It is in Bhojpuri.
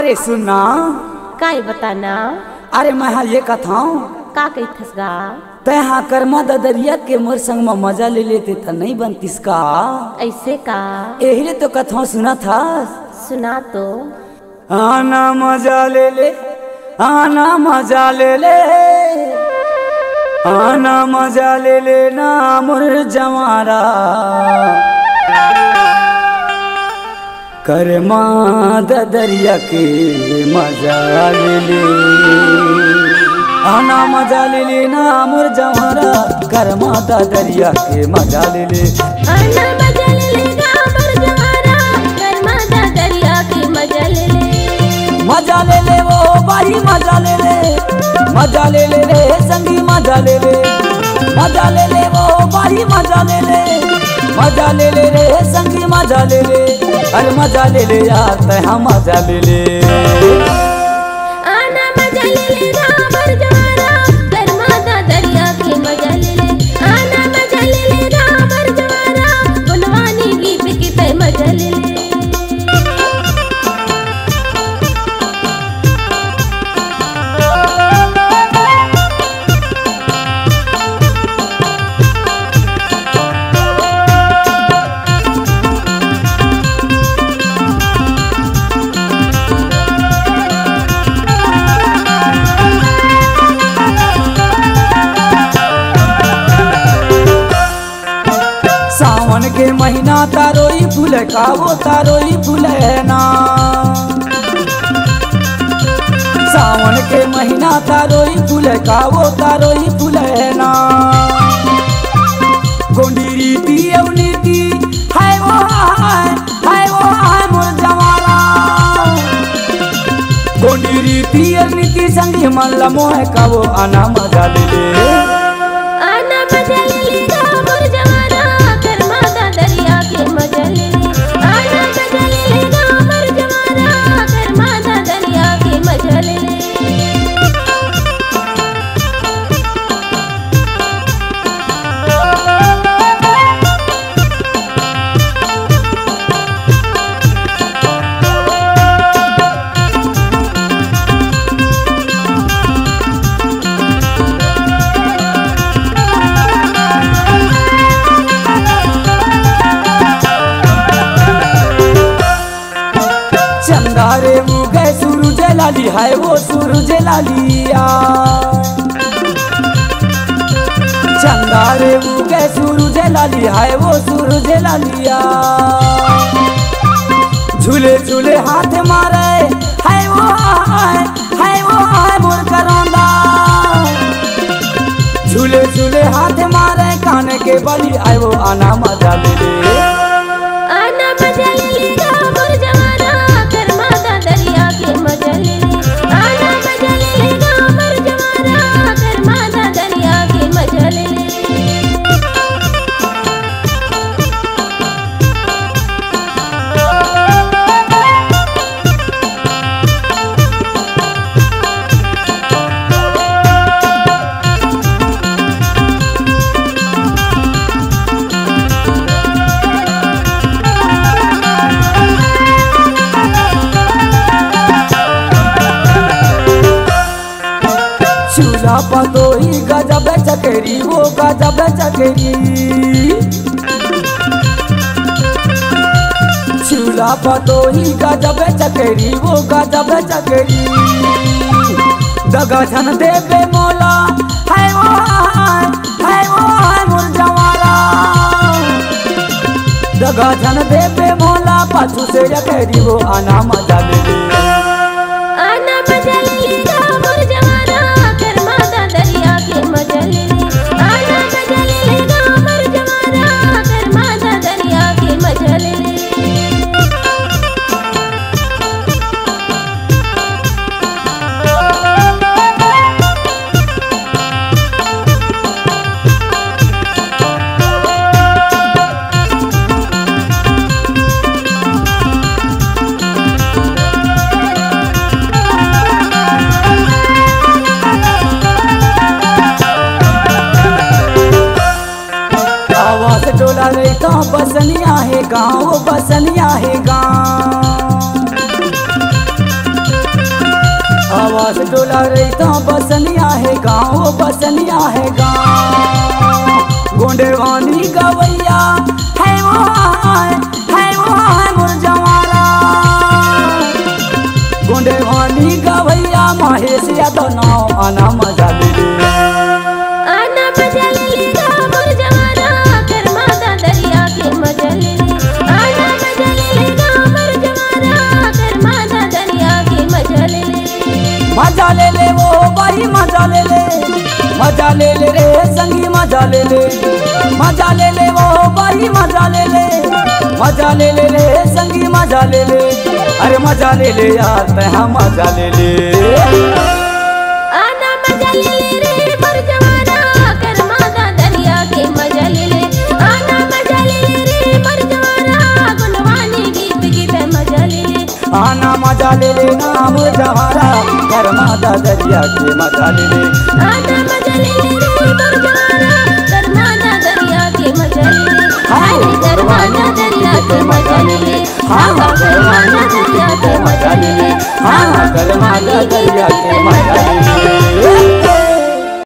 अरे सुनना काय बताना। अरे मैं हाँ ये कथाऊं का कही थसगा तहा कर्मा ददरिया के मोर संग में मजा ले लेते था नहीं बनतीस का। ऐसे का यही तो कथाऊं सुना था। सुना तो। आना मजा ले ले आना मजा ले ले आना मजा ले ले ना मोर जवारा कर्मा ददरिया के मजा ले ले आना मजा ले ले ना मोर जवारा कर्मा ददरिया के मजा ले ले आना मजा ले ले ना मोर जवारा कर्मा ददरिया के मजा ले ले। मजा ले ले वो भाई मजा ले ले रे संगी मजा ले ले वो भाई मजा ले ले रे संगी मजा ले ले अरे मजा ले ले यार तहा मजा ले ले। आना मजा ले ले ना मोर जवारा कर्मा ददरिया के मजा ले ले। आना मजा ले ले ना मोर जवारा बुनवानी गीत की तय मजा ले ले। सावन के महीना तारोई फूल का वो तारोई फूल है ना। सावन के महीना तारोई फूल का वो तारोई फूल है ना। गोंडी रीति अवनीति है वो है मोर जवारा गोंडी रीति अवनीति संगी मन लमो है का वो आना मजा ले ले। आना मजा ले ले ना मोर जवारा कर्मा ददरिया के मजा ले ले। आना मजा ले ले ना मोर जवारा कर्मा ददरिया के मजा ले ले। चंदारे मुगे सूरज लाली है वो सूरज लालिया। चंदारे मुगे सूरज लाली है वो सूरज लालिया। झूले झूले हाथ मारे है वो है मोर करौंदा। झूले झूले हाथ मारे कान के बली आए वो आना मजा ले ले। आना मजा ले ले ना मोर जवारा कर्मा ददरिया के मजा ले ले। आना मजा ले ले ना मोर जवारा कर्मा ददरिया के मजा ले ले। चूल्हा पतोही गजब चकेरी वो गजब चकेरी। चूल्हा पतोही गजब चकेरी वो गजब चकेरी। दगा झन देवे मोला है वो है मोर जवारा। दगा झन देवे मोला पाछू से चकेरी वो आना मजा ले ले। आना मजा ले ले ना मोर जवारा कर्मा ददरिया के मजा ले ले। आना मजा ले ले ना मोर जवारा कर्मा ददरिया के मजा ले ले। डोला रे तो बसनिया है गाँव बसनिया है गाँव। मनवा से डोला रही तो बसनिया है गाँव, बसनिया है गाँव। गोंडेवानी गवैया है वो मुरजवारा। गोंडेवानी गवैया महेश यादव नाव आना मजा ले ले। आना मजा ले ले गाँव मुरजवारा, कर माता दरिया के मजा ले ले। आना मजा ले ले गाँव मुरजवारा, कर माता दरिया के मजा ले ले। मजा ले ले वो भाई मजा ले ले, मजा ले ले रे संगी मजा ले ले। मजा ले ले वो भाई मजा ले ले, मजा ले ले रे संगी मजा ले ले। अरे मजा ले ले यार तहा मजा ले ले। आना मजा ले ले रे मुरजवारा, कर माता दरिया के मजा ले ले। आना मजा ले ले रे मुरजवारा, गुणवानी गीत गीत मजा ले ले। आना मजा ले ले नाम जवारा, कर माता दरिया के मजा ले ले। आना मजा ले ले